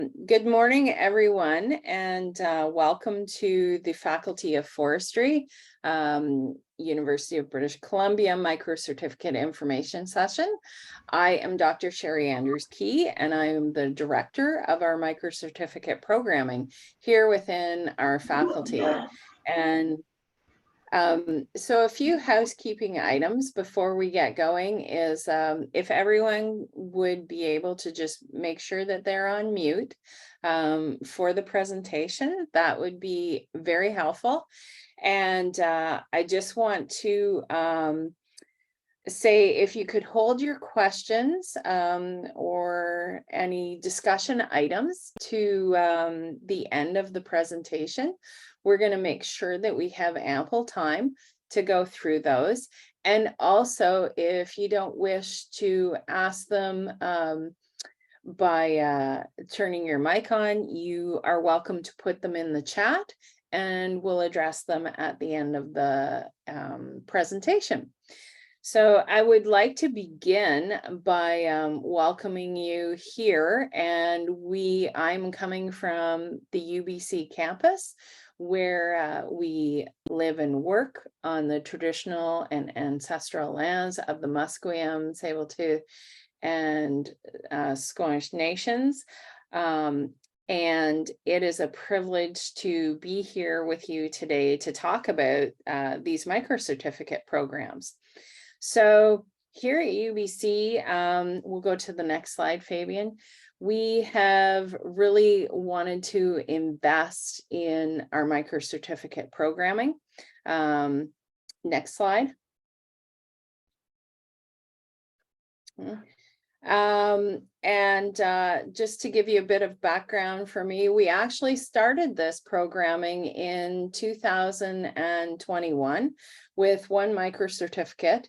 Good morning, everyone, and welcome to the Faculty of Forestry, University of British Columbia Micro-Certificate Information Session. I am Dr. Sheri Andrews-Key, and I am the Director of our Micro-Certificate Programming here within our faculty. And so a few housekeeping items before we get going is if everyone would be able to just make sure that they're on mute for the presentation, that would be very helpful. And I just want to say if you could hold your questions or any discussion items to the end of the presentation. We're going to make sure that we have ample time to go through those. And also, if you don't wish to ask them by turning your mic on, you are welcome to put them in the chat and we'll address them at the end of the presentation. So I would like to begin by welcoming you here, and I'm coming from the UBC campus, where we live and work on the traditional and ancestral lands of the Musqueam, Tsleil-Waututh, and Squamish nations. And it is a privilege to be here with you today to talk about these micro-certificate programs. So here at UBC, we'll go to the next slide, Fabian. We have really wanted to invest in our micro-certificate programming. Next slide. Just to give you a bit of background for me, we actually started this programming in 2021 with one micro-certificate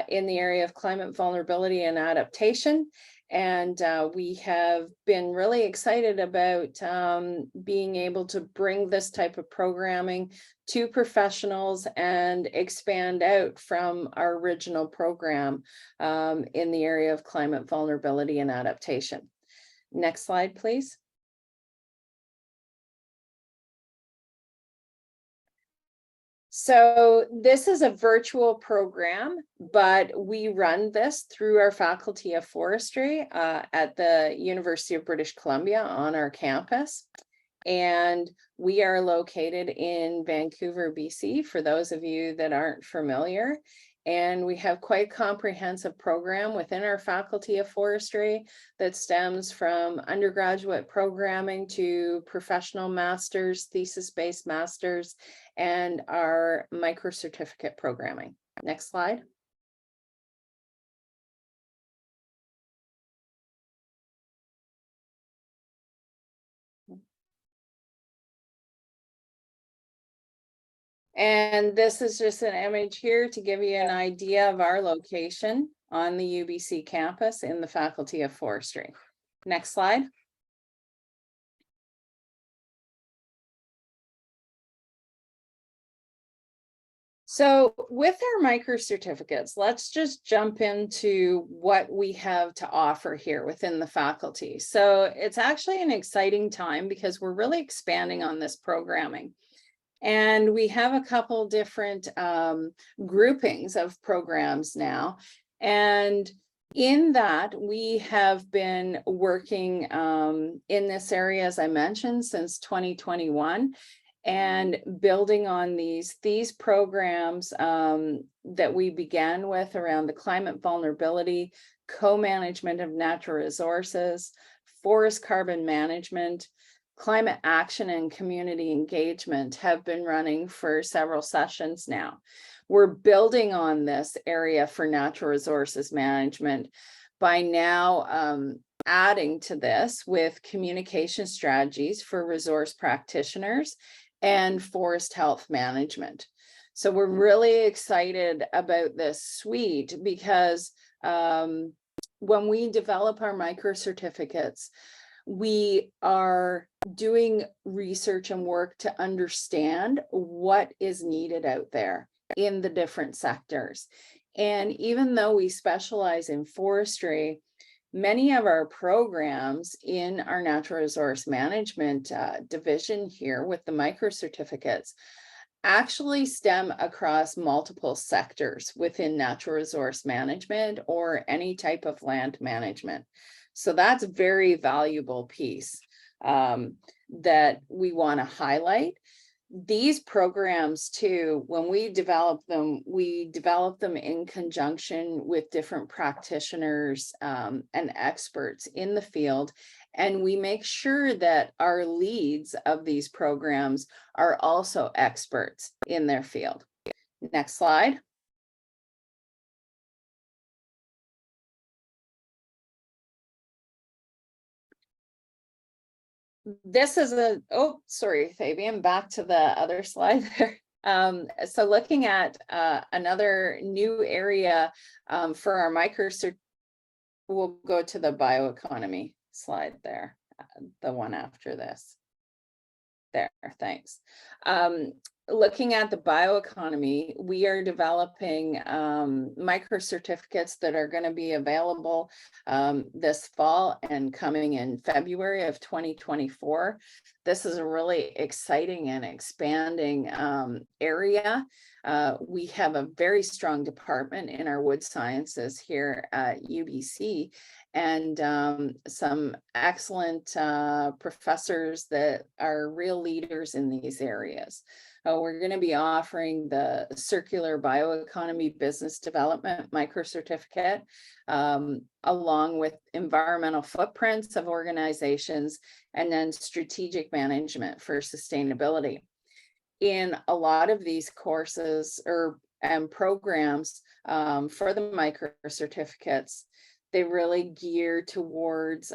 in the area of climate vulnerability and adaptation. And we have been really excited about being able to bring this type of programming to professionals and expand out from our original program in the area of climate vulnerability and adaptation. Next slide, please. So this is a virtual program, but we run this through our Faculty of Forestry at the University of British Columbia on our campus. And we are located in Vancouver, BC, for those of you that aren't familiar. And we have quite a comprehensive program within our Faculty of Forestry that stems from undergraduate programming to professional masters, thesis-based masters, and our micro-certificate programming. Next slide. And this is just an image here to give you an idea of our location on the UBC campus in the Faculty of Forestry. Next slide. So with our micro-certificates, let's just jump into what we have to offer here within the faculty. So it's actually an exciting time because we're really expanding on this programming. And we have a couple different groupings of programs now. And in that, we have been working in this area, as I mentioned, since 2021. And building on these programs that we began with around the climate vulnerability, co-management of natural resources, forest carbon management, climate action and community engagement have been running for several sessions now. We're building on this area for natural resources management by now adding to this with communication strategies for resource practitioners and forest health management. So we're really excited about this suite because when we develop our micro-certificates, we are doing research and work to understand what is needed out there in the different sectors. And even though we specialize in forestry, many of our programs in our natural resource management division here with the micro-certificates actually stem across multiple sectors within natural resource management or any type of land management. So that's a very valuable piece that we want to highlight. These programs too, when we develop them in conjunction with different practitioners and experts in the field. And we make sure that our leads of these programs are also experts in their field. Next slide. This is oh, sorry, Fabian, back to the other slide there. So looking at another new area for our micro-cert, we'll go to the bioeconomy slide there, the one after this. There, thanks. Looking at the bioeconomy, we are developing micro-certificates that are going to be available this fall and coming in February of 2024. This is a really exciting and expanding area. We have a very strong department in our wood sciences here at UBC, and some excellent professors that are real leaders in these areas. We're going to be offering the Circular Bioeconomy Business Development Micro-certificate, along with environmental footprints of organizations, and then strategic management for sustainability. In a lot of these courses and programs for the micro-certificates, they really gear towards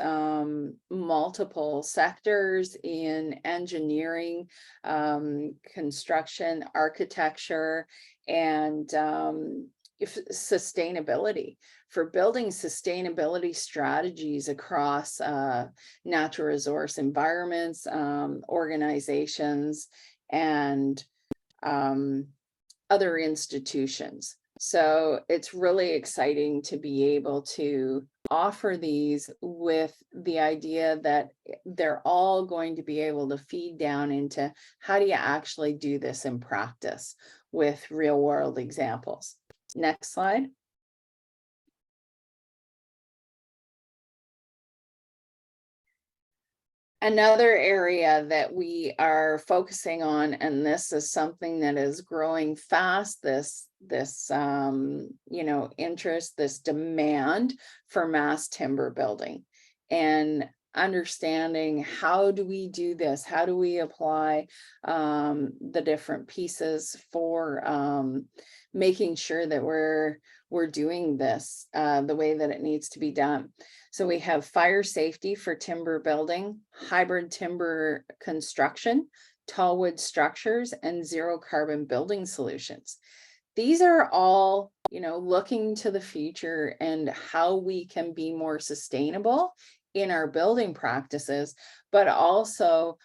multiple sectors in engineering, construction, architecture, and sustainability, for building sustainability strategies across natural resource environments, organizations, and other institutions. So it's really exciting to be able to offer these with the idea that they're all going to be able to feed down into how do you actually do this in practice with real world examples. Next slide. Another area that we are focusing on, and this is something that is growing fast, this interest, this demand for mass timber building, and understanding how do we do this, how do we apply the different pieces for making sure that we're doing this the way that it needs to be done. So we have fire safety for timber building, hybrid timber construction, tall wood structures, and zero carbon building solutions. These are all, looking to the future and how we can be more sustainable in our building practices, but also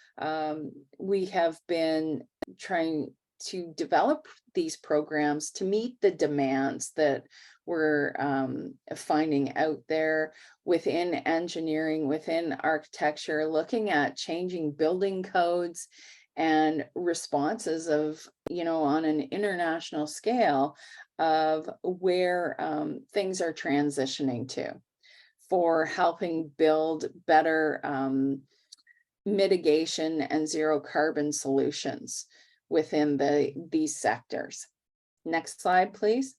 we have been trying to develop these programs to meet the demands that we're finding out there within engineering, within architecture, looking at changing building codes and responses of, on an international scale of where things are transitioning to for helping build better mitigation and zero carbon solutions within these sectors. Next slide, please.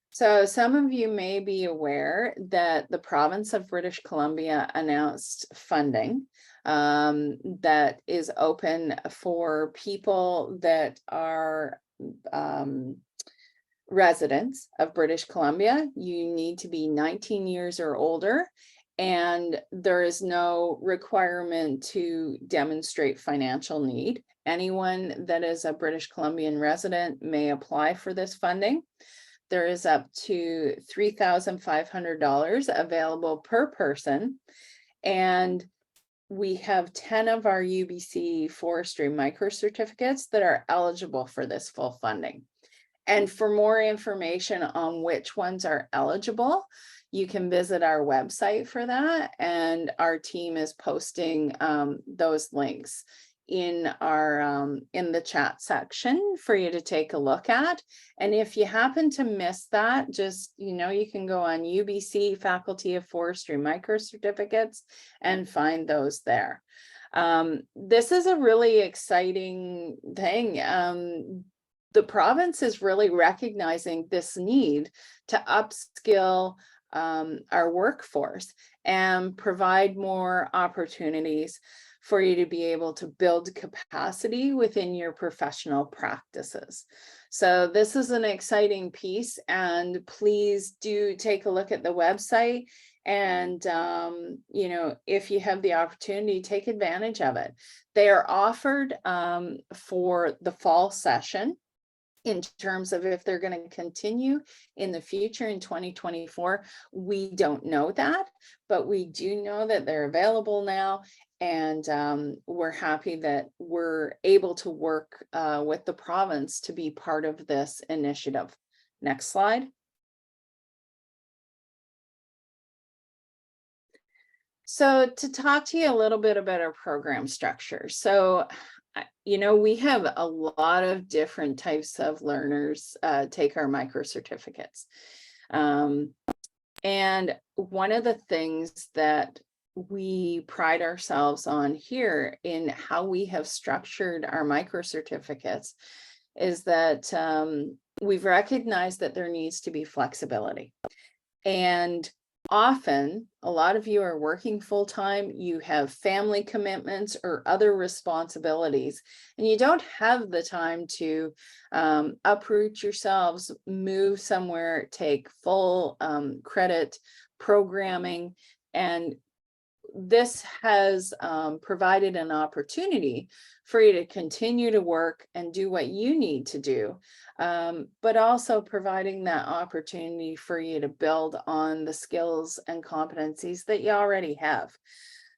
So some of you may be aware that the province of British Columbia announced funding that is open for people that are residents of British Columbia. You need to be 19 years or older, and there is no requirement to demonstrate financial need. Anyone that is a British Columbian resident may apply for this funding. There is up to $3,500 available per person, and we have 10 of our UBC Forestry micro-certificates that are eligible for this full funding. And for more information on which ones are eligible, you can visit our website for that. And our team is posting those links in our in the chat section for you to take a look at. And if you happen to miss that, just, you can go on UBC Faculty of Forestry Micro-certificates and find those there. This is a really exciting thing. The province is really recognizing this need to upskill our workforce and provide more opportunities for you to be able to build capacity within your professional practices. So this is an exciting piece, and please do take a look at the website. And, if you have the opportunity, take advantage of it. They are offered for the fall session. In terms of if they're going to continue in the future in 2024, we don't know that, but we do know that they're available now. And we're happy that we're able to work with the province to be part of this initiative. Next slide. So to talk to you a little bit about our program structure. So, we have a lot of different types of learners take our micro-certificates. And one of the things that we pride ourselves on here in how we have structured our micro-certificates is that we've recognized that there needs to be flexibility. And often, a lot of you are working full-time, you have family commitments or other responsibilities, and you don't have the time to uproot yourselves, move somewhere, take full credit programming. And this has provided an opportunity for you to continue to work and do what you need to do, but also providing that opportunity for you to build on the skills and competencies that you already have.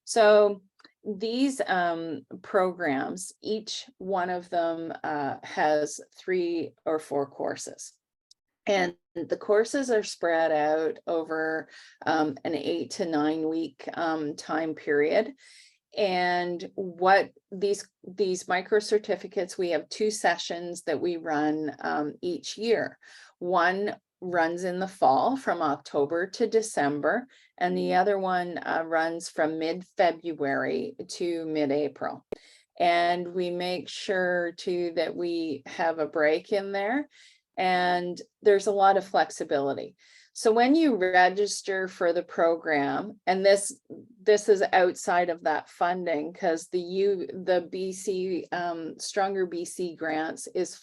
So these programs, each one of them has 3 or 4 courses. And the courses are spread out over an 8 to 9 week time period. And what these micro-certificates, we have 2 sessions that we run each year. One runs in the fall from October to December, and the other one runs from mid-February to mid-April. And we make sure too that we have a break in there. And there's a lot of flexibility. So when you register for the program, and this is outside of that funding, because the BC StrongerBC grants is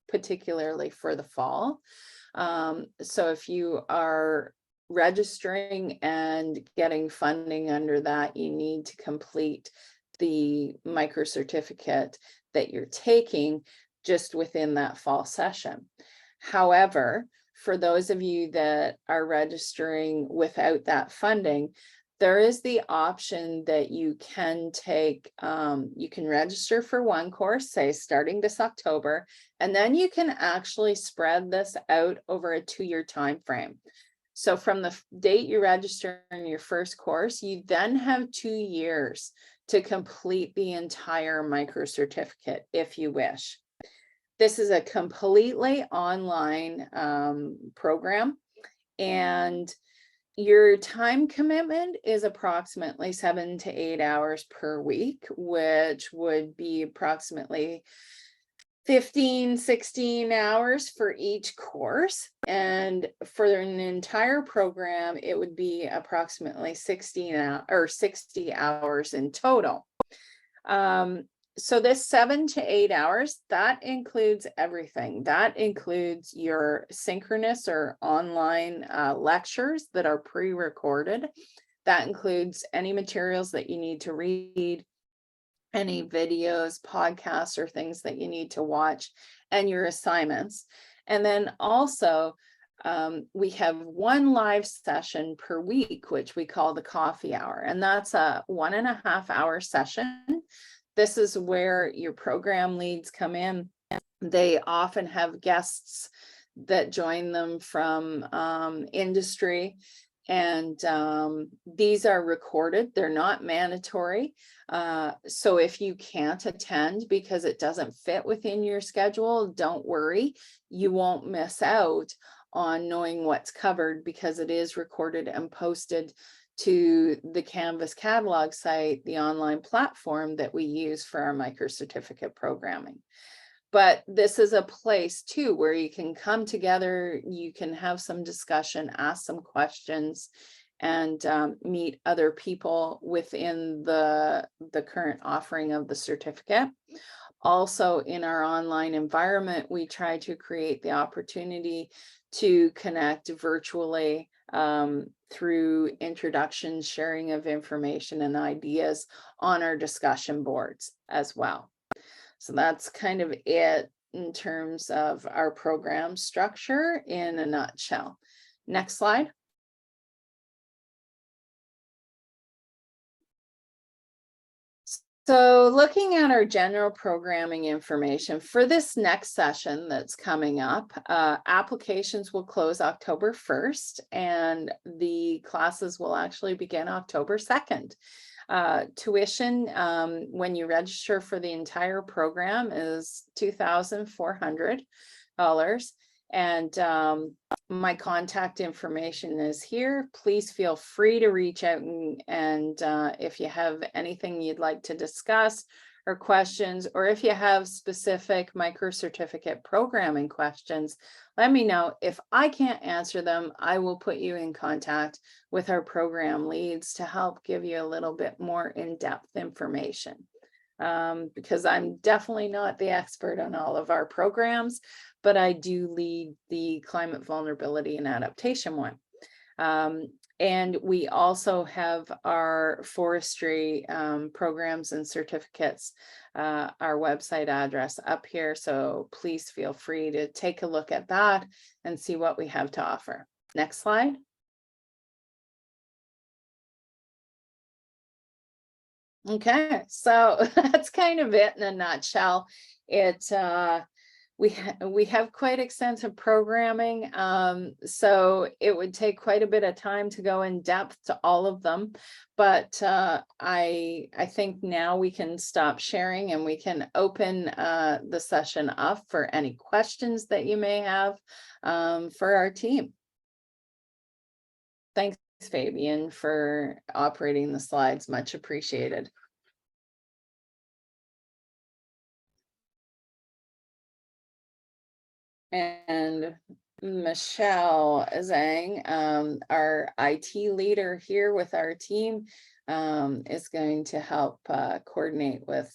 particularly for the fall. So if you are registering and getting funding under that, you need to complete the micro-certificate that you're taking just within that fall session. However, for those of you that are registering without that funding, there is the option that you can take, you can register for one course, say starting this October, and then you can actually spread this out over a 2-year time frame. So from the date you register in your first course, you then have 2 years to complete the entire micro-certificate if you wish. This is a completely online program, and your time commitment is approximately 7 to 8 hours per week, which would be approximately 15, 16 hours for each course. And for an entire program, it would be approximately 60 hours in total. So this 7 to 8 hours, that includes everything. That includes your synchronous or online lectures that are pre-recorded. That includes any materials that you need to read, any videos, podcasts, or things that you need to watch, and your assignments. And then also, we have one live session per week, which we call the coffee hour. And that's a 1.5 hour session. This is where your program leads come in They often have guests that join them from industry, and these are recorded. They're not mandatory. So if you can't attend because it doesn't fit within your schedule, don't worry. You won't miss out on knowing what's covered, because it is recorded and posted to the Canvas catalog site, the online platform that we use for our micro-certificate programming. But this is a place too where you can come together, you can have some discussion, ask some questions, and meet other people within the current offering of the certificate. Also, in our online environment, we try to create the opportunity to connect virtually through introductions, sharing of information and ideas on our discussion boards as well. So that's kind of it in terms of our program structure in a nutshell. Next slide. So looking at our general programming information for this next session that's coming up, applications will close October 1st, and the classes will actually begin October 2nd. Tuition, when you register for the entire program, is $2,400. And my contact information is here. Please feel free to reach out, and if you have anything you'd like to discuss or questions, or if you have specific micro-certificate programming questions, let me know. If I can't answer them, I will put you in contact with our program leads to help give you a little bit more in-depth information. Because I'm definitely not the expert on all of our programs, but I do lead the climate vulnerability and adaptation one. And we also have our forestry programs and certificates, our website address up here. So please feel free to take a look at that and see what we have to offer. Next slide. Okay, so that's kind of it in a nutshell. We have quite extensive programming, so it would take quite a bit of time to go in depth to all of them. But I think now we can stop sharing and we can open the session up for any questions that you may have for our team. Thanks, Fabian, for operating the slides. Much appreciated. And Michelle Zhang, our IT leader here with our team, is going to help coordinate with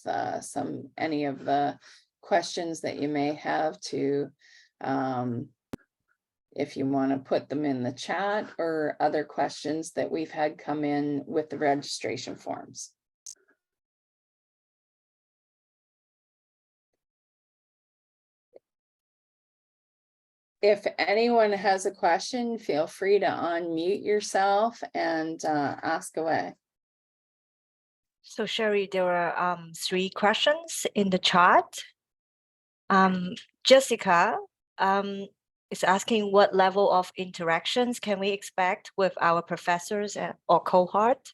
any of the questions that you may have to, if you want to put them in the chat, or other questions that we've had come in with the registration forms. If anyone has a question, feel free to unmute yourself and ask away. So Sheri, there are 3 questions in the chat. Jessica is asking, what level of interactions can we expect with our professors or cohort?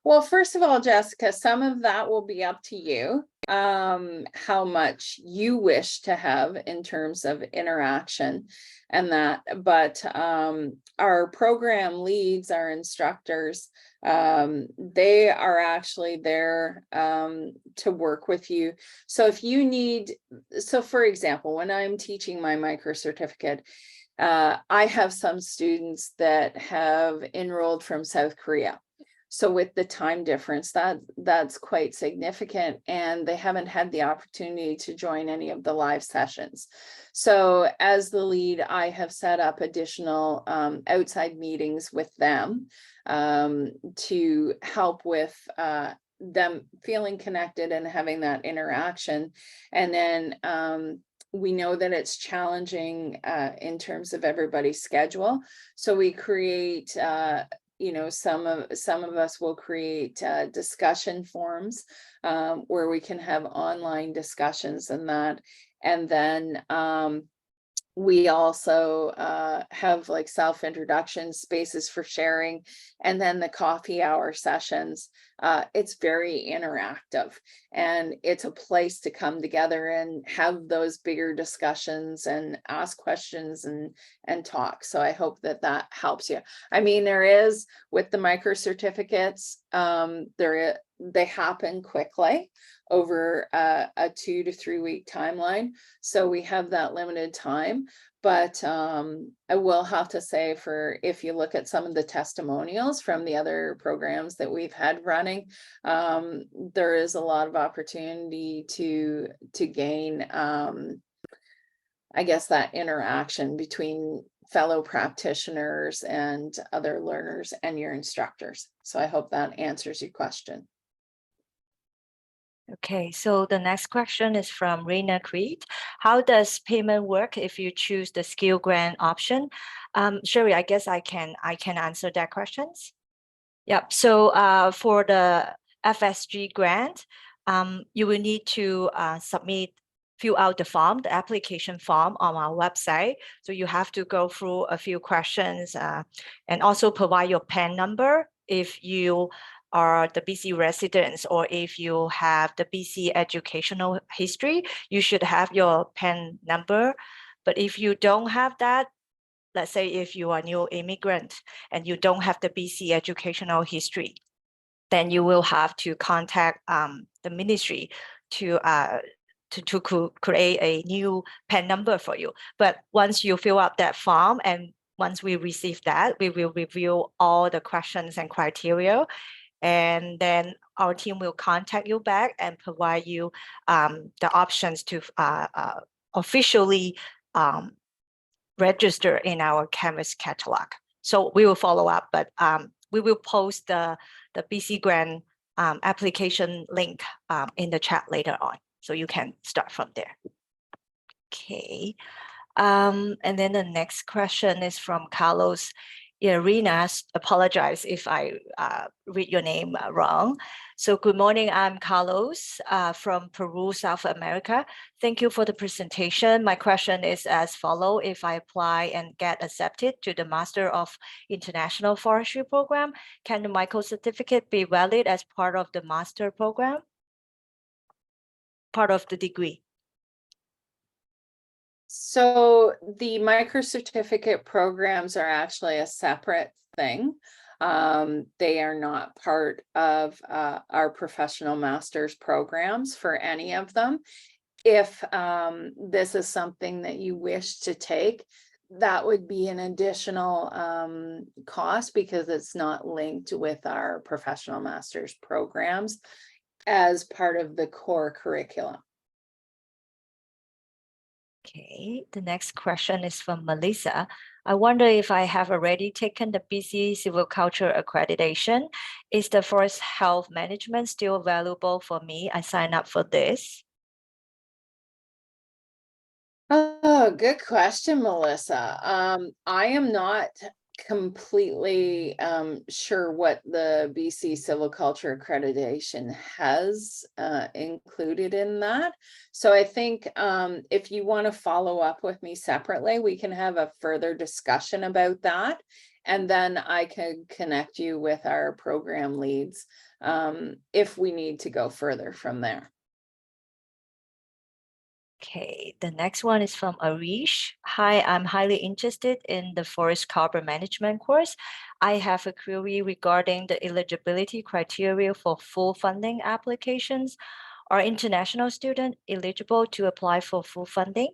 Well, first of all, Jessica, some of that will be up to you, how much you wish to have in terms of interaction and that, but our program leads, our instructors, they are actually there to work with you. So if you need, so for example, when I'm teaching my micro-certificate, I have some students that have enrolled from South Korea. So with the time difference, that's quite significant, and they haven't had the opportunity to join any of the live sessions. So as the lead, I have set up additional outside meetings with them to help with them feeling connected and having that interaction. And then we know that it's challenging in terms of everybody's schedule. So we create you know, some of us will create discussion forums where we can have online discussions and that. And then we also have like self-introduction spaces for sharing, and then the coffee hour sessions. It's very interactive, and it's a place to come together and have those bigger discussions and ask questions and talk. So I hope that that helps you. I mean, there is, with the micro certificates, they happen quickly over a 2 to 3 week timeline. So we have that limited time. But I will have to say, if you look at some of the testimonials from the other programs that we've had running, there is a lot of opportunity to gain, I guess, that interaction between fellow practitioners and other learners and your instructors. So I hope that answers your question. Okay, so the next question is from Reina Creed. How does payment work if you choose the skill grant option? Sheri, I guess I can answer that questions. Yep. So for the FSG grant, you will need to fill out the form, the application form on our website. So you have to go through a few questions and also provide your PAN number if you are the BC residents, or if you have the BC educational history, you should have your PAN number. But if you don't have that, let's say if you are a new immigrant and you don't have the BC educational history, then you will have to contact the ministry to create a new PAN number for you. But once you fill out that form, and once we receive that, we will review all the questions and criteria, and then our team will contact you back and provide you the options to officially register in our Canvas catalog. So we will follow up, but we will post the BC grant application link in the chat later on, so you can start from there. Okay, and then the next question is from Carlos. Irina, apologize if I read your name wrong. So good morning, I'm Carlos from Peru, South America. Thank you for the presentation. My question is as follows. If I apply and get accepted to the Master of International Forestry program, can the micro-certificate be valid as part of the master program? Part of the degree? So the micro-certificate programs are actually a separate thing. They are not part of our professional master's programs for any of them. If this is something that you wish to take, that would be an additional cost, because it's not linked with our professional master's programs as part of the core curriculum. Okay, the next question is from Melissa. I wonder if I have already taken the BC Silviculture accreditation. Is the forest health management still available for me? I signed up for this. Oh, good question, Melissa. I am not completely sure what the BC Silviculture accreditation has included in that. So I think if you want to follow up with me separately, we can have a further discussion about that. And then I can connect you with our program leads if we need to go further from there. Okay, the next one is from Arish. Hi, I'm highly interested in the forest carbon management course. I have a query regarding the eligibility criteria for full funding applications. Are international students eligible to apply for full funding?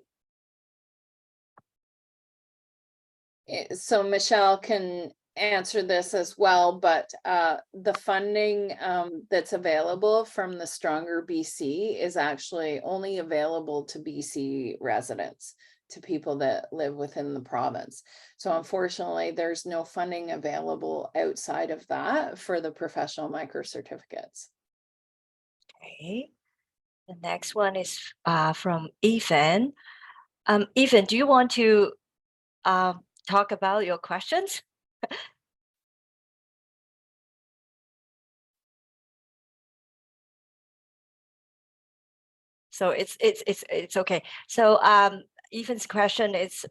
So Michelle can answer this as well, but the funding that's available from the StrongerBC is actually only available to BC residents, to people that live within the province. So unfortunately, there's no funding available outside of that for the professional micro-certificates. Okay, the next one is from Ethan. Ethan, do you want to talk about your questions? So it's okay. So Ethan's question is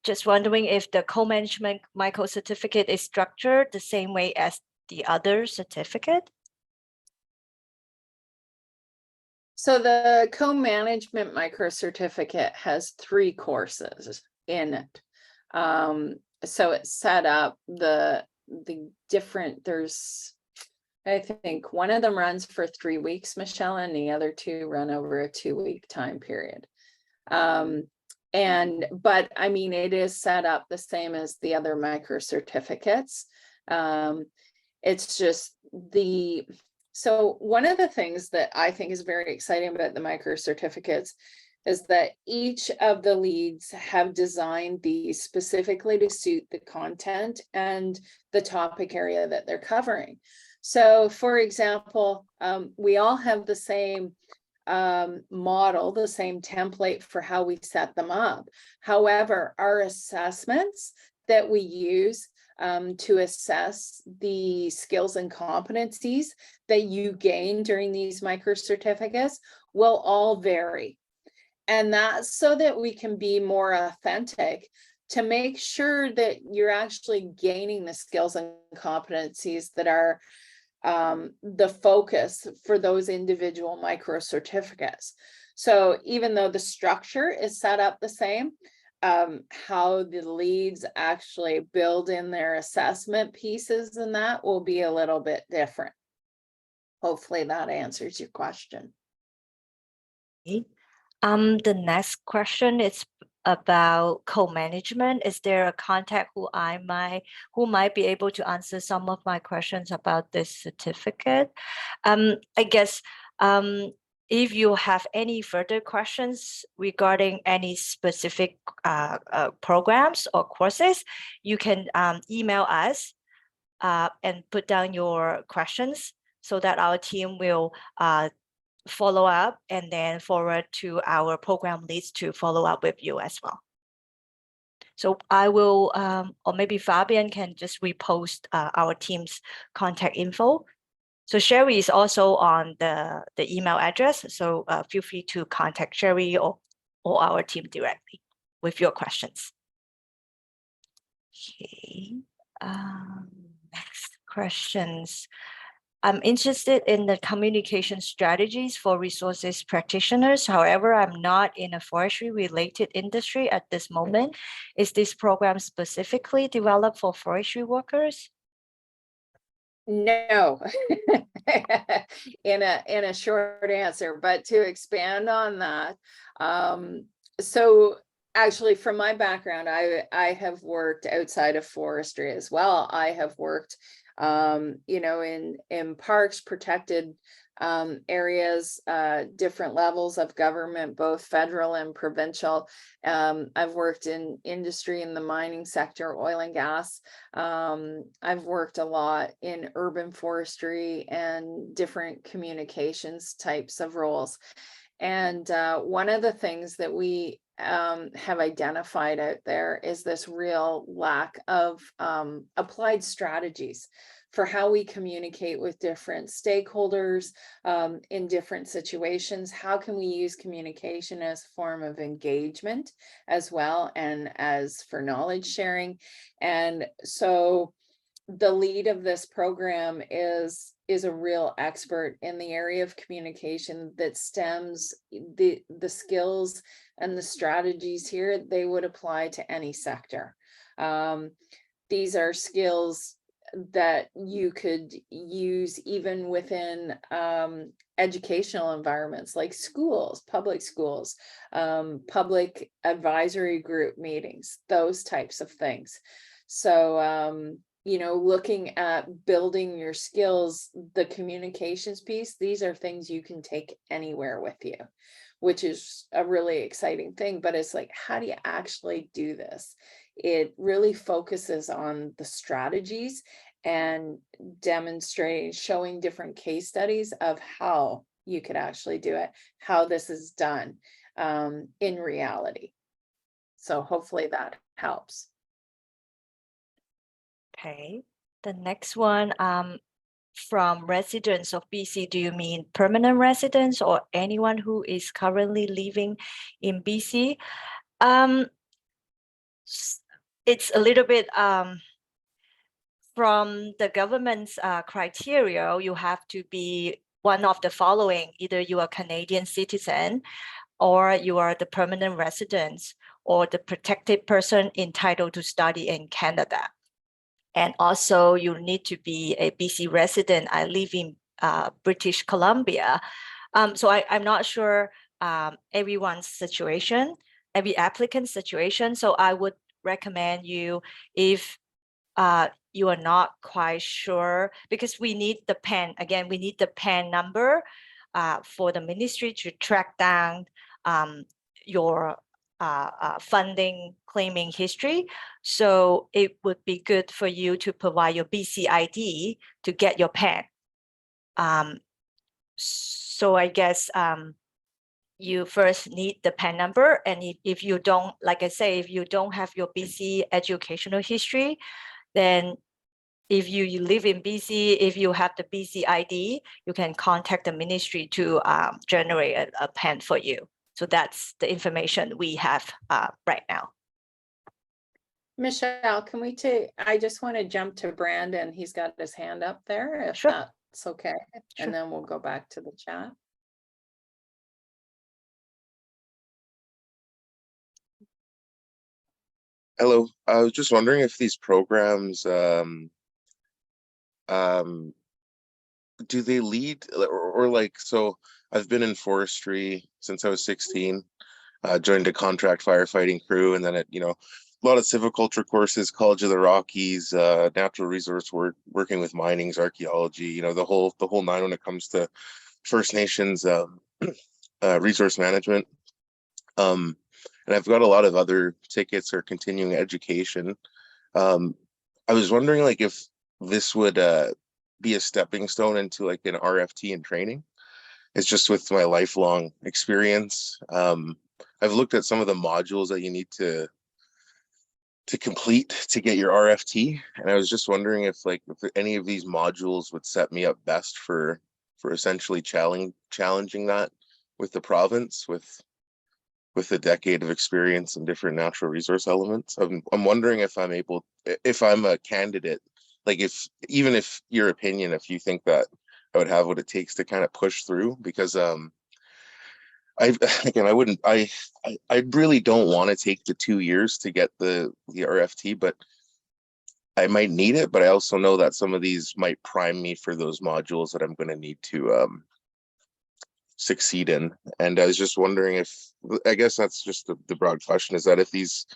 just wondering if the co-management micro-certificate is structured the same way as the other certificate. So the co-management micro-certificate has 3 courses in it. So it's set up the different, there's, I think one of them runs for 3 weeks, Michelle, and the other 2 run over a 2-week time period. But I mean, it is set up the same as the other micro-certificates. It's just so one of the things that I think is very exciting about the micro-certificates is that each of the leads have designed these specifically to suit the content and the topic area that they're covering. So for example, we all have the same model, the same template for how we set them up. However, our assessments that we use to assess the skills and competencies that you gain during these micro-certificates will all vary. And that's so that we can be more authentic to make sure that you're actually gaining the skills and competencies that are the focus for those individual micro-certificates. So even though the structure is set up the same, how the leads actually build in their assessment pieces and that will be a little bit different. Hopefully that answers your question. Okay. The next question is about co-management. Is there a contact who might be able to answer some of my questions about this certificate? I guess if you have any further questions regarding any specific programs or courses, you can email us and put down your questions so that our team will follow up and then forward to our program leads to follow up with you as well. So I will, or maybe Fabian can just repost our team's contact info. So Sheri is also on the email address. So feel free to contact Sheri or our team directly with your questions. Okay, next questions. I'm interested in the communication strategies for resources practitioners. However, I'm not in a forestry related industry at this moment. Is this program specifically developed for forestry workers? No, in a short answer, but to expand on that, so actually from my background, I have worked outside of forestry as well. I have worked you know, in parks, protected areas, different levels of government, both federal and provincial. I've worked in industry in the mining sector, oil and gas. I've worked a lot in urban forestry and different communications types of roles. And one of the things that we have identified out there is this real lack of applied strategies for how we communicate with different stakeholders in different situations. How can we use communication as a form of engagement as well, and as for knowledge sharing? And so the lead of this program is a real expert in the area of communication that stems the skills and the strategies here. They would apply to any sector. These are skills that you could use even within educational environments like schools, public advisory group meetings, those types of things. So you know, looking at building your skills, the communications piece, these are things you can take anywhere with you, which is a really exciting thing. But it's like, how do you actually do this? It really focuses on the strategies and demonstrating, showing different case studies of how you could actually do it, how this is done in reality. So hopefully that helps. Okay, the next one from residents of BC, do you mean permanent residents or anyone who is currently living in BC? It's a little bit from the government's criteria. You have to be one of the following: either you are a Canadian citizen, or you are the permanent resident, or the protected person entitled to study in Canada. And also you need to be a BC resident. I live in British Columbia. So I'm not sure everyone's situation, every applicant's situation. So I would recommend you, if you are not quite sure, because we need the PAN, again, we need the PAN number for the ministry to track down your funding claiming history. So it would be good for you to provide your BC ID to get your PAN. So I guess you first need the PAN number. And if you don't, like I say, if you don't have your BC educational history, then if you live in BC, if you have the BC ID, you can contact the ministry to generate a PAN for you. So that's the information we have right now. Michelle, can we take, I just want to jump to Brandon. He's got his hand up there, if Sure. that's okay. Sure. And then we'll go back to the chat. Hello, I was just wondering if these programs, do they lead or like, so I've been in forestry since I was 16, joined a contract firefighting crew, and then a lot of silviculture courses, College of the Rockies, natural resource work, working with minings, archaeology, the whole nine when it comes to First Nations resource management. And I've got a lot of other tickets or continuing education. I was wondering like if this would be a stepping stone into like an RFT and training. It's just with my lifelong experience. I've looked at some of the modules that you need to complete to get your RFT, and I was just wondering if any of these modules would set me up best for essentially challenging that with the province with a decade of experience in different natural resource elements. I'm wondering if I'm a candidate, like even if your opinion, if you think that I would have what it takes to kind of push through, because I really don't want to take the 2 years to get the RFT, but I might need it. But I also know that some of these might prime me for those modules that I'm going to need to succeed in. And I was just wondering if, I guess that's just the broad question, is that if these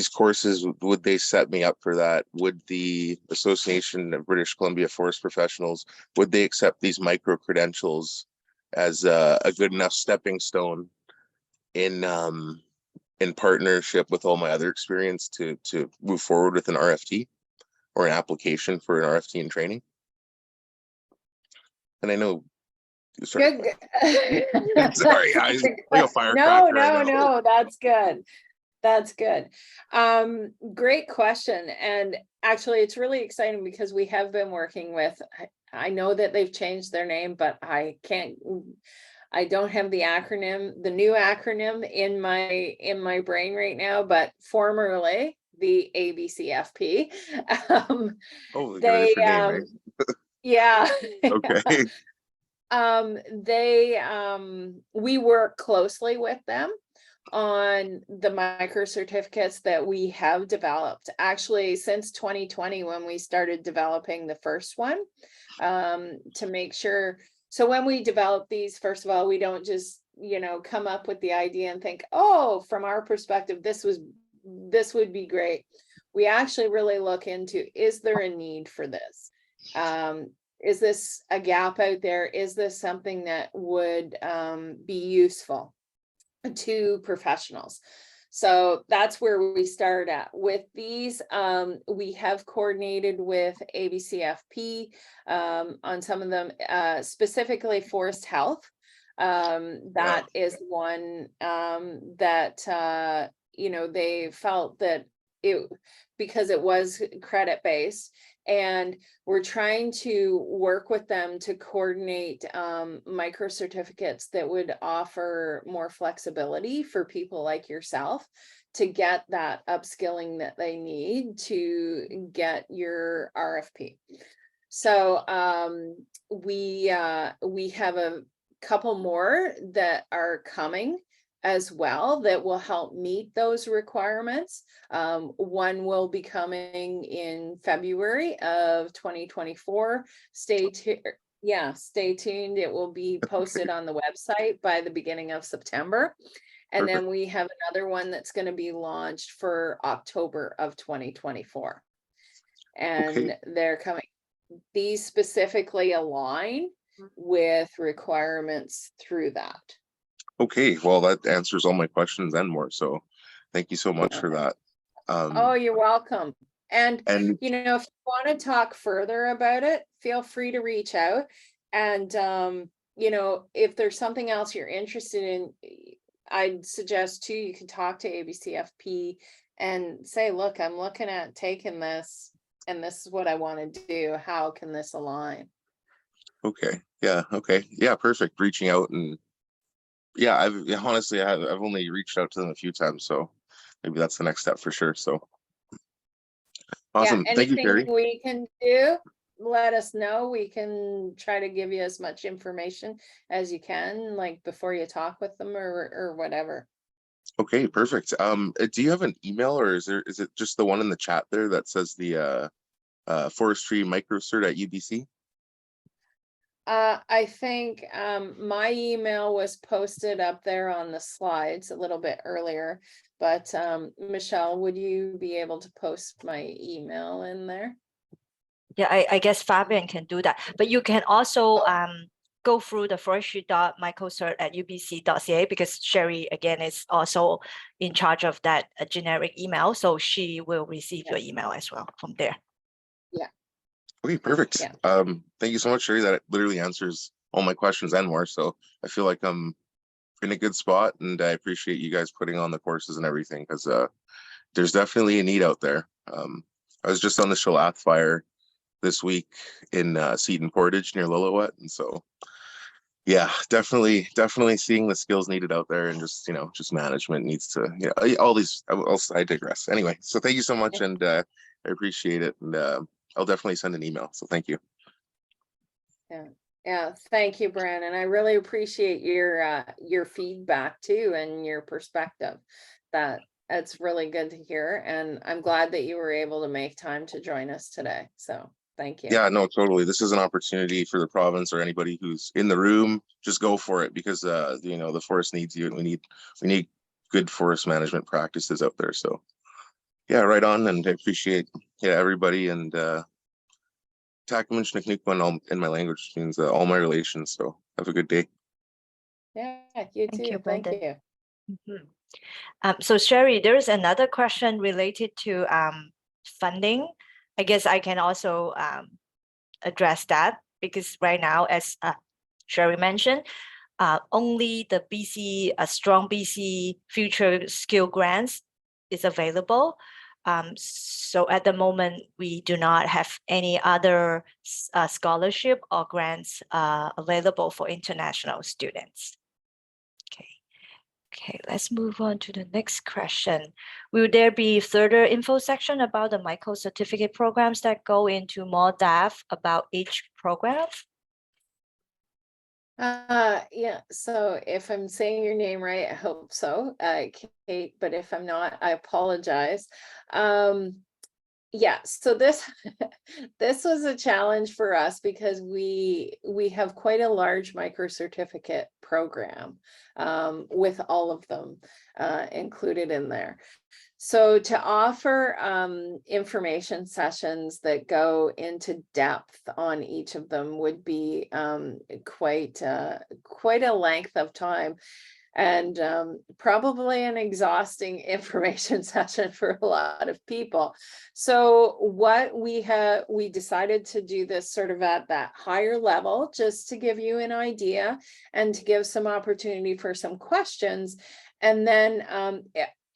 courses, would they set me up for that? Would the Association of British Columbia Forest Professionals, would they accept these micro credentials as a good enough stepping stone in partnership with all my other experience to move forward with an RFT or an application for an RFT and training? And I know, sorry. Good. Sorry, I like a firecracker. No, that's good. That's good. Great question. And actually it's really exciting because we have been working with, I know that they've changed their name, but I don't have the new acronym in my brain right now, but formerly the ABCFP. Oh, they got a different name, right? Yeah. Okay. We work closely with them on the micro certificates that we have developed, actually since 2020, when we started developing the first one, to make sure. So when we develop these, first of all, we don't just come up with the idea and think, oh, from our perspective this would be great. We actually really look into, is there a need for this? Is this a gap out there? Is this something that would be useful to professionals? So that's where we start at with these. We have coordinated with ABCFP on some of them, specifically forest health. That is one that they felt that because it was credit-based. And we're trying to work with them to coordinate micro certificates that would offer more flexibility for people like yourself to get that upskilling that they need to get your RFP. So we have a couple more that are coming as well that will help meet those requirements. One will be coming in February of 2024. Stay tuned. It will be posted on the website by the beginning of September. And then we have another one that's going to be launched for October of 2024. And they're coming. These specifically align with requirements through that. Okay, well, that answers all my questions and more. So thank you so much for that. Oh, you're welcome. And you know, if you want to talk further about it, feel free to reach out. And you know, if there's something else you're interested in, I'd suggest too, you can talk to ABCFP and say, look, I'm looking at taking this and this is what I want to do. How can this align? Okay. Yeah. Okay. Yeah. Perfect. Reaching out, and yeah, I've only reached out to them a few times, so maybe that's the next step for sure. So awesome. Yeah, Thank you, Sheri. anything we can do, let us know. We can try to give you as much information as you can, like before you talk with them or whatever. Okay, perfect. Do you have an email, or is it just the one in the chat there that says the Forestry Micro-cert at UBC? I think my email was posted up there on the slides a little bit earlier, but Michelle, would you be able to post my email in there? Yeah, I guess Fabian can do that, but you can also go through the forestry.microcert@ubc.ca, because Sheri again is also in charge of that generic email, so she will receive your email as well from there. Yeah. Okay, perfect. Yeah. Thank you so much, Sheri. That literally answers all my questions and more. So I feel like I'm in a good spot, and I appreciate you guys putting on the courses and everything, because there's definitely a need out there. I was just on the Shalath fire this week in Seton Portage near Lillooet, and so yeah, definitely seeing the skills needed out there, and just just management needs to, all these. I digress. Anyway, so thank you so much, and I appreciate it, and I'll definitely send an email. So thank you. Yeah, thank you, Brandon. I really appreciate your feedback too and your perspective. That's really good to hear, and I'm glad that you were able to make time to join us today. So thank you. Yeah, no, totally. This is an opportunity for the province, or anybody who's in the room. Just go for it, because the forest needs you, and we need good forest management practices out there. So yeah, right on. And I appreciate everybody, and Takamich in my language means all my relations. So have a good day. Yeah, you too. Thank you. So Sheri, there is another question related to funding. I guess I can also address that, because right now, as Sheri mentioned, only the StrongerBC future skill grants is available. So at the moment, we do not have any other scholarship or grants available for international students. Okay, let's move on to the next question. Will there be further info section about the micro-certificate programs that go into more depth about each program? Yeah, so if I'm saying your name right, I hope so, Kate, but if I'm not, I apologize. Yeah, so this was a challenge for us, because we have quite a large micro-certificate program with all of them included in there. So to offer information sessions that go into depth on each of them would be quite a length of time, and probably an exhausting information session for a lot of people. So what we decided to do this sort of at that higher level, just to give you an idea and to give some opportunity for some questions. And then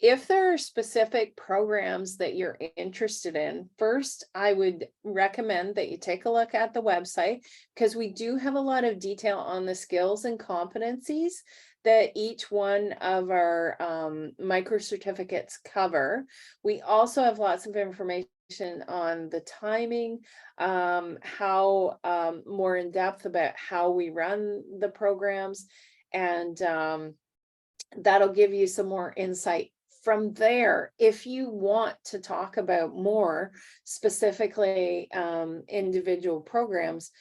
if there are specific programs that you're interested in, first, I would recommend that you take a look at the website, because we do have a lot of detail on the skills and competencies that each one of our micro-certificates cover. We also have lots of information on the timing, how more in depth about how we run the programs, and that'll give you some more insight. From there, if you want to talk about more specifically individual programs,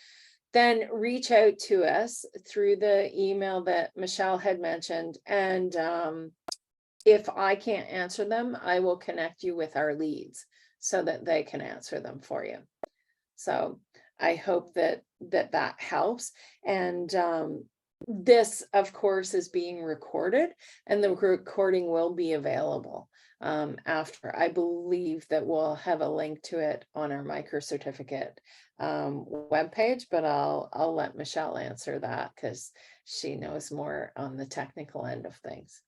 then reach out to us through the email that Michelle had mentioned. And if I can't answer them, I will connect you with our leads so that they can answer them for you. So I hope that that helps. And this, of course, is being recorded, and the recording will be available after. I believe that we'll have a link to it on our micro-certificate webpage, but I'll let Michelle answer that because she knows more on the technical end of things.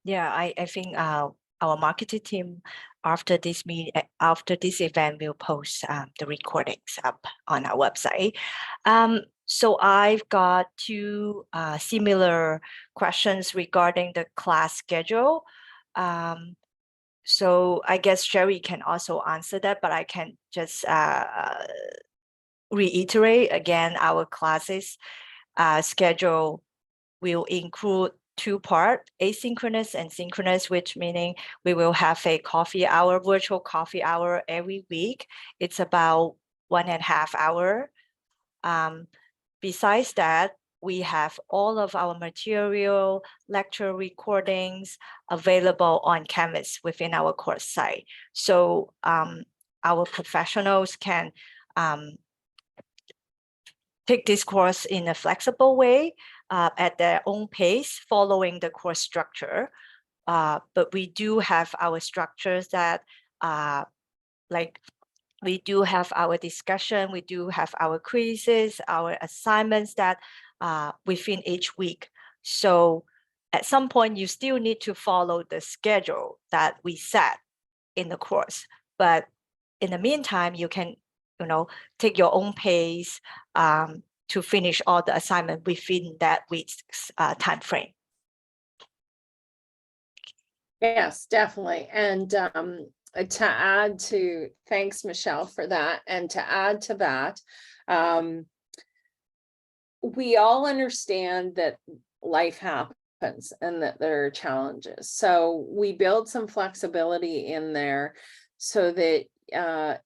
Yeah, I think our marketing team after this event will post the recordings up on our website. So I've got two similar questions regarding the class schedule. So I guess Sheri can also answer that, but I can just reiterate again, our classes schedule will include two parts, asynchronous and synchronous, which meaning we will have a virtual coffee hour every week. It's about 1.5 hours. Besides that, we have all of our material, lecture recordings available on Canvas within our course site. So our professionals can take this course in a flexible way at their own pace, following the course structure. But we do have our structures that we do have our discussion, we do have our quizzes, our assignments that within each week. So at some point, you still need to follow the schedule that we set in the course. But in the meantime, you can, take your own pace to finish all the assignment within that week's time frame. Yes, definitely. And to add to, thanks, Michelle, for that. And to add to that, we all understand that life happens and that there are challenges. So we build some flexibility in there so that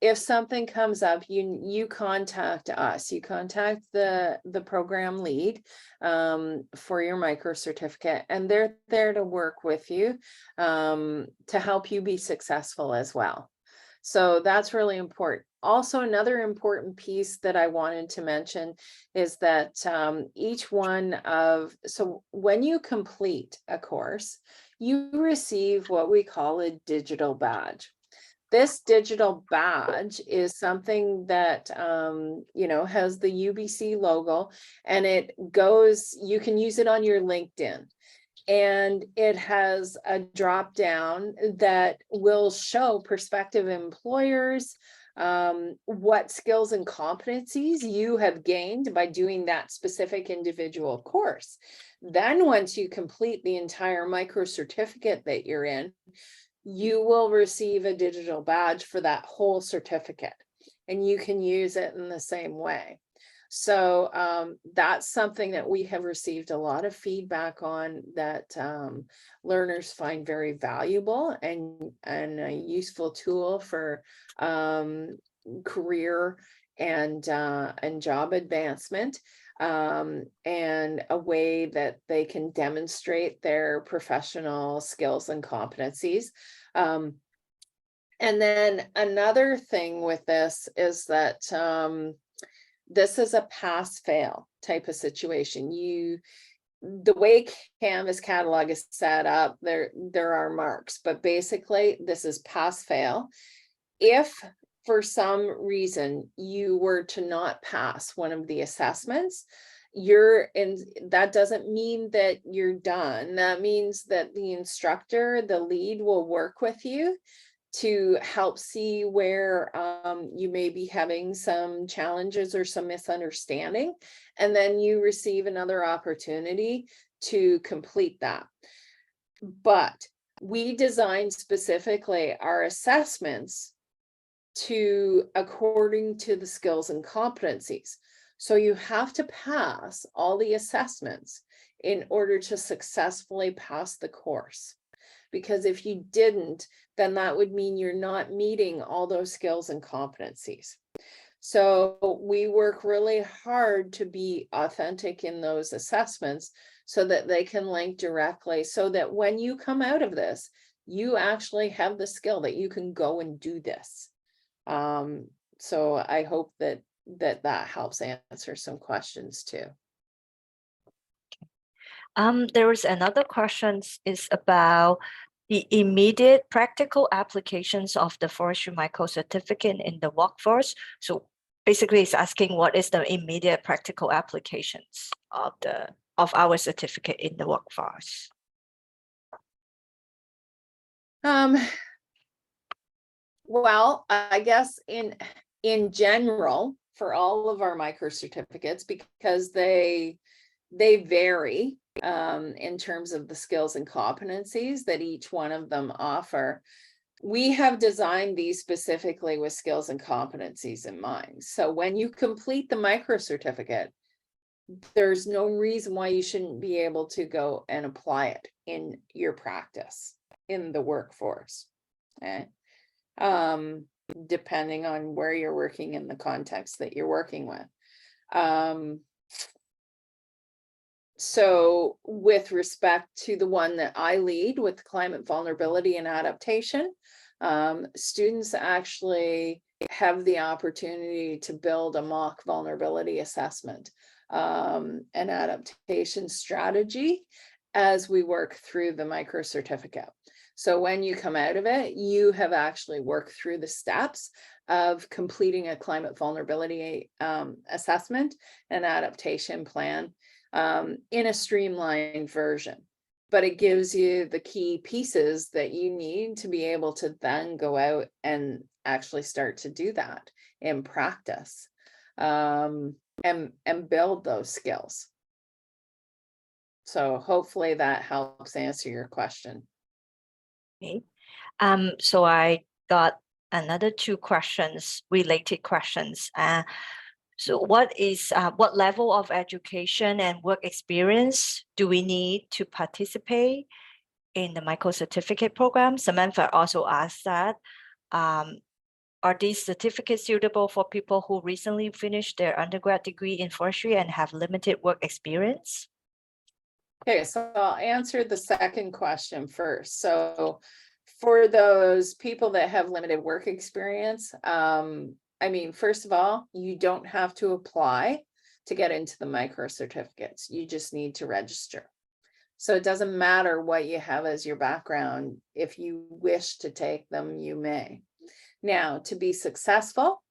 if something comes up, you contact us, you contact the program lead for your micro-certificate, and they're there to work with you to help you be successful as well. So that's really important. Also, another important piece that I wanted to mention is that so when you complete a course, you receive what we call a digital badge. This digital badge is something that, has the UBC logo, and you can use it on your LinkedIn. And it has a drop down that will show prospective employers what skills and competencies you have gained by doing that specific individual course. Then once you complete the entire micro-certificate that you're in, you will receive a digital badge for that whole certificate, and you can use it in the same way. So that's something that we have received a lot of feedback on, that learners find very valuable and a useful tool for career and job advancement, and a way that they can demonstrate their professional skills and competencies. And then another thing with this is that this is a pass-fail type of situation. The way Canvas catalog is set up, there are marks, but basically this is pass-fail. If for some reason you were to not pass one of the assessments, that doesn't mean that you're done. That means that the instructor, the lead, will work with you to help see where you may be having some challenges or some misunderstanding, and then you receive another opportunity to complete that. But we designed specifically our assessments according to the skills and competencies. So you have to pass all the assessments in order to successfully pass the course. Because if you didn't, then that would mean you're not meeting all those skills and competencies. So we work really hard to be authentic in those assessments so that they can link directly, so that when you come out of this, you actually have the skill that you can go and do this. So I hope that helps answer some questions too. There is another question is about the immediate practical applications of the forestry micro-certificate in the workforce. So basically it's asking what is the immediate practical applications of our certificate in the workforce. Well, I guess in general, for all of our micro-certificates, because they vary in terms of the skills and competencies that each one of them offer, we have designed these specifically with skills and competencies in mind. So when you complete the micro-certificate, there's no reason why you shouldn't be able to go and apply it in your practice in the workforce. Okay. Depending on where you're working in the context that you're working with. So with respect to the one that I lead with climate vulnerability and adaptation, students actually have the opportunity to build a mock vulnerability assessment and adaptation strategy as we work through the micro-certificate. So when you come out of it, you have actually worked through the steps of completing a climate vulnerability assessment and adaptation plan in a streamlined version. But it gives you the key pieces that you need to be able to then go out and actually start to do that in practice and build those skills. So hopefully that helps answer your question. Okay. So I got another two questions, related questions. So what level of education and work experience do we need to participate in the micro-certificate program? Samantha also asked that, are these certificates suitable for people who recently finished their undergrad degree in forestry and have limited work experience? Okay, so I'll answer the second question first. So for those people that have limited work experience, I mean, first of all, you don't have to apply to get into the micro-certificates. You just need to register. So it doesn't matter what you have as your background. If you wish to take them, you may. Now, to be successful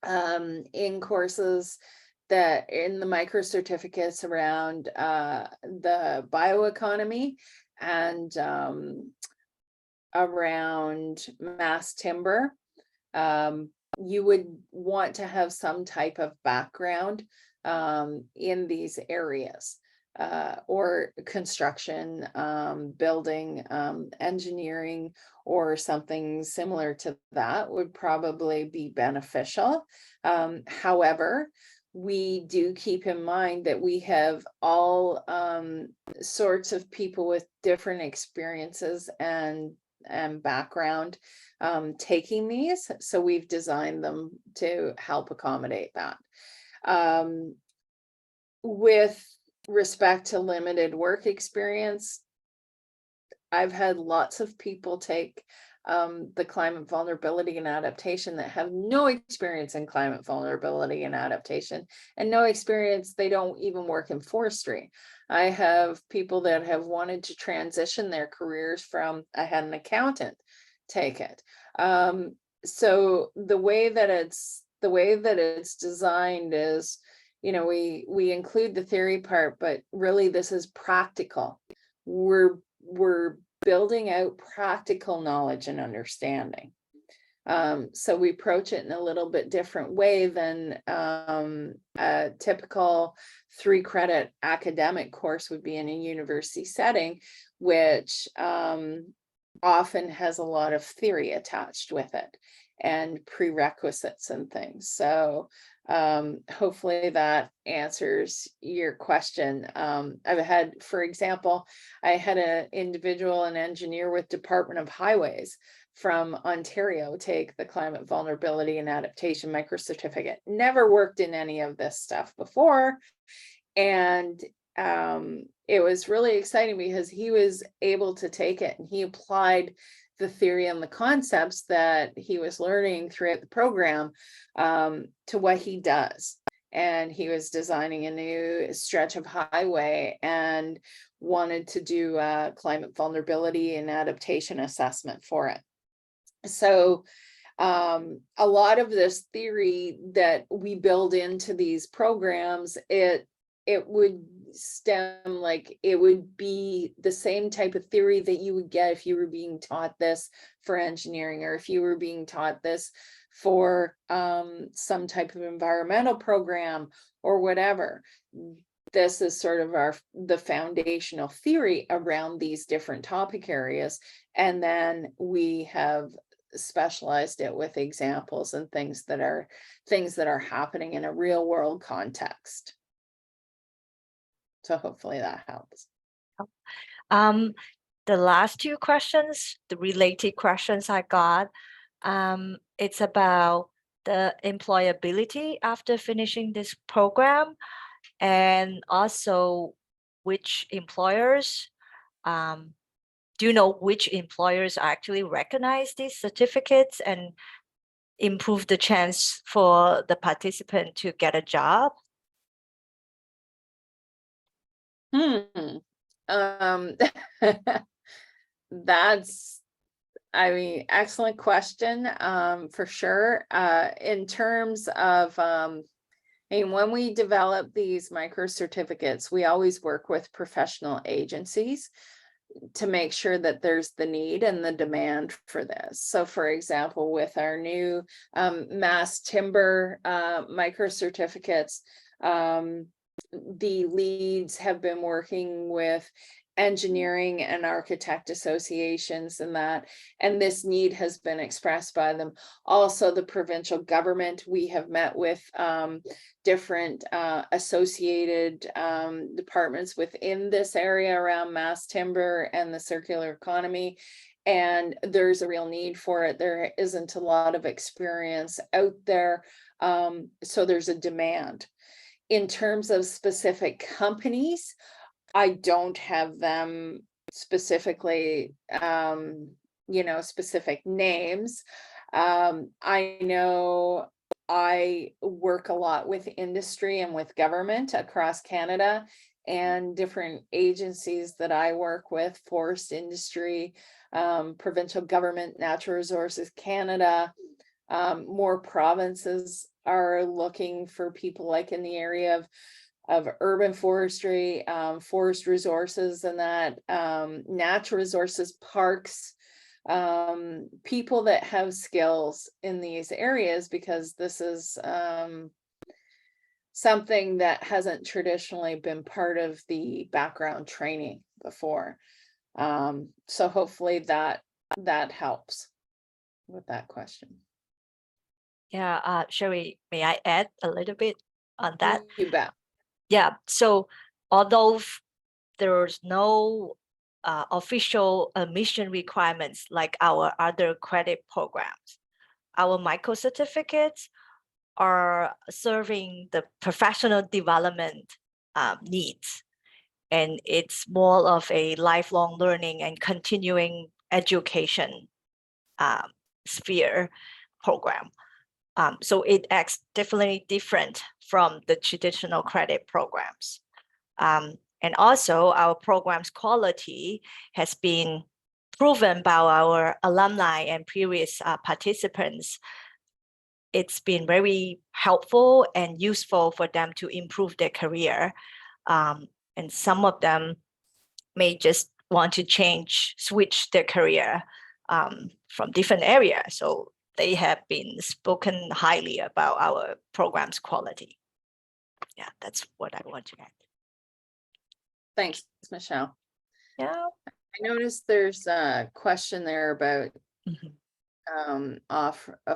in courses that in the micro-certificates around the bioeconomy and around mass timber, you would want to have some type of background in these areas, or construction, building, engineering, or something similar to that would probably be beneficial. However, we do keep in mind that we have all sorts of people with different experiences and background taking these, so we've designed them to help accommodate that. With respect to limited work experience, I've had lots of people take the climate vulnerability and adaptation that have no experience in climate vulnerability and adaptation, and no experience, they don't even work in forestry. I have people that have wanted to transition their careers from, I had an accountant take it. So the way that it's designed is you know, we include the theory part, but really this is practical. We're building out practical knowledge and understanding. So we approach it in a little bit different way than a typical 3-credit academic course would be in a university setting, which often has a lot of theory attached with it and prerequisites and things. So hopefully that answers your question. I've had, for example, I had an individual, an engineer with Department of Highways from Ontario take the Climate Vulnerability and Adaptation Micro-certificate. Never worked in any of this stuff before. And it was really exciting because he was able to take it and he applied the theory and the concepts that he was learning throughout the program to what he does. And he was designing a new stretch of highway and wanted to do a climate vulnerability and adaptation assessment for it. So a lot of this theory that we build into these programs, it would stem, like, it would be the same type of theory that you would get if you were being taught this for engineering, or if you were being taught this for some type of environmental program or whatever. This is sort of the foundational theory around these different topic areas. And then we have specialized it with examples and things that are happening in a real world context. So hopefully that helps. The last 2 questions, the related questions I got, it's about the employability after finishing this program, and also which employers, do you know which employers actually recognize these certificates and improve the chance for the participant to get a job? That's, I mean, excellent question, for sure. In terms of, and when we develop these micro-certificates, we always work with professional agencies to make sure that there's the need and the demand for this. So for example, with our new mass timber micro-certificates, the leads have been working with engineering and architect associations and this need has been expressed by them. Also the provincial government, we have met with different associated departments within this area around mass timber and the circular economy, and there's a real need for it. There isn't a lot of experience out there, so there's a demand. In terms of specific companies, I don't have them specifically, specific names. I know I work a lot with industry and with government across Canada, and different agencies that I work with, forest industry, provincial government, Natural Resources Canada, more provinces are looking for people like in the area of urban forestry, forest resources, and that natural resources, parks, people that have skills in these areas, because this is something that hasn't traditionally been part of the background training before. So hopefully that helps with that question. Yeah, Sheri, may I add a little bit on that? You bet. Yeah, so although there's no official admission requirements like our other credit programs, our micro-certificates are serving the professional development needs. And it's more of a lifelong learning and continuing education sphere program. So it acts definitely different from the traditional credit programs. And also our program's quality has been proven by our alumni and previous participants it's been very helpful and useful for them to improve their career. And some of them may just want to switch their career from different areas. So they have been spoken highly about our program's quality. Yeah, that's what I want to add. Thanks, Michelle. Yeah. I noticed there's a question there about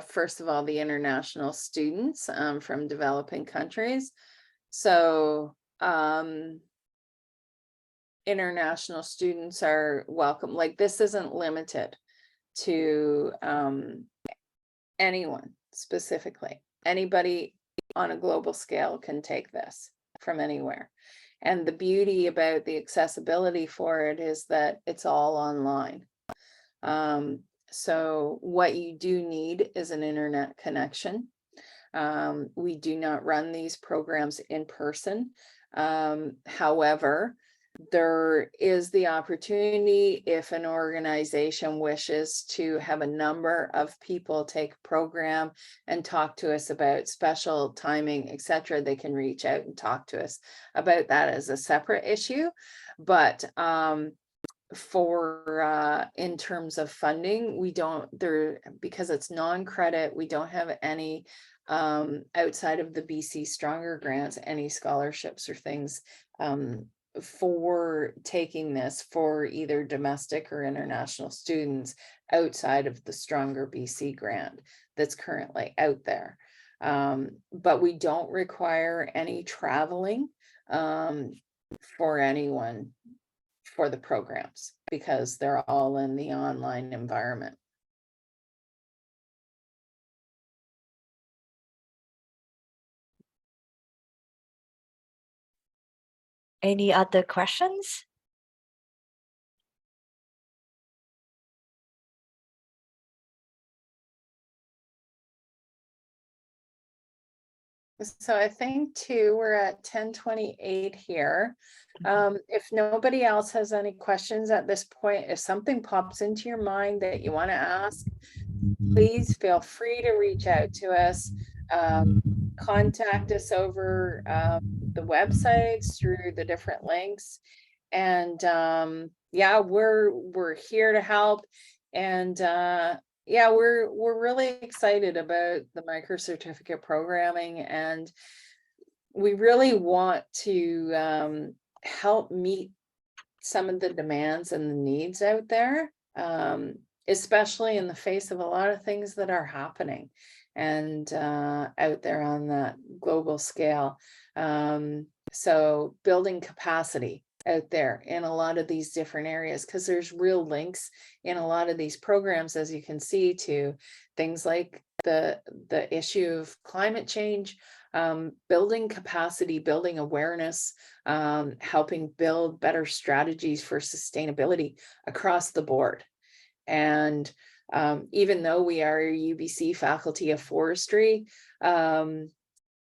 first of all, the international students from developing countries. So international students are welcome. Like, this isn't limited to anyone specifically. Anybody on a global scale can take this from anywhere. And the beauty about the accessibility for it is that it's all online. So what you do need is an internet connection. We do not run these programs in person. However, there is the opportunity, if an organization wishes to have a number of people take a program and talk to us about special timing, etc., they can reach out and talk to us about that as a separate issue. But for in terms of funding, we don't, because it's non-credit, we don't have any outside of the BC Stronger grants, any scholarships or things for taking this for either domestic or international students outside of the StrongerBC grant that's currently out there. But we don't require any traveling for anyone for the programs because they're all in the online environment. Any other questions? So I think too, we're at 10:28 here. If nobody else has any questions at this point, if something pops into your mind that you want to ask, please feel free to reach out to us. Contact us over the websites through the different links. And yeah, we're here to help. And yeah, we're really excited about the micro-certificate programming, and we really want to help meet some of the demands and the needs out there, especially in the face of a lot of things that are happening and out there on that global scale. So building capacity out there in a lot of these different areas, because there's real links in a lot of these programs, as you can see, to things like the issue of climate change, building capacity, building awareness, helping build better strategies for sustainability across the board. And even though we are a UBC Faculty of Forestry,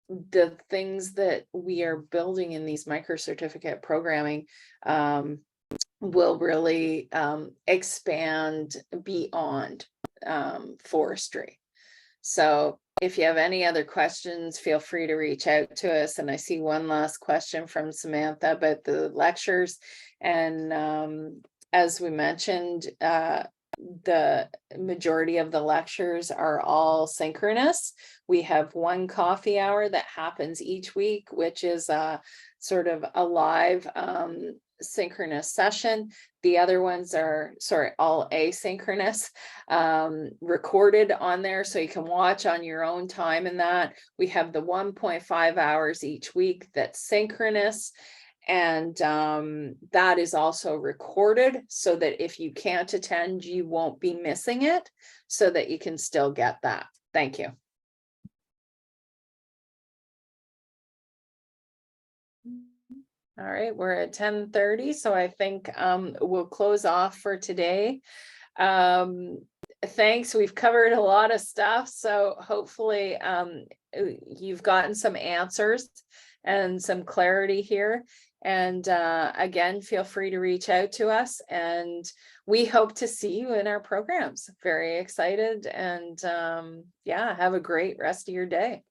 the things that we are building in these micro-certificate programming will really expand beyond forestry. So if you have any other questions, feel free to reach out to us. And I see one last question from Samantha about the lectures. And as we mentioned, the majority of the lectures are all synchronous. We have one coffee hour that happens each week, which is a sort of a live synchronous session. The other ones are, all asynchronous, recorded on there, so you can watch on your own time. In that, we have the 1.5 hours each week that's synchronous. And that is also recorded so that if you can't attend, you won't be missing it, so that you can still get that. Thank you. All right, we're at 10:30, so I think we'll close off for today. Thanks, we've covered a lot of stuff, so hopefully you've gotten some answers and some clarity here. And again, feel free to reach out to us, and we hope to see you in our programs. Very excited, and yeah, have a great rest of your day.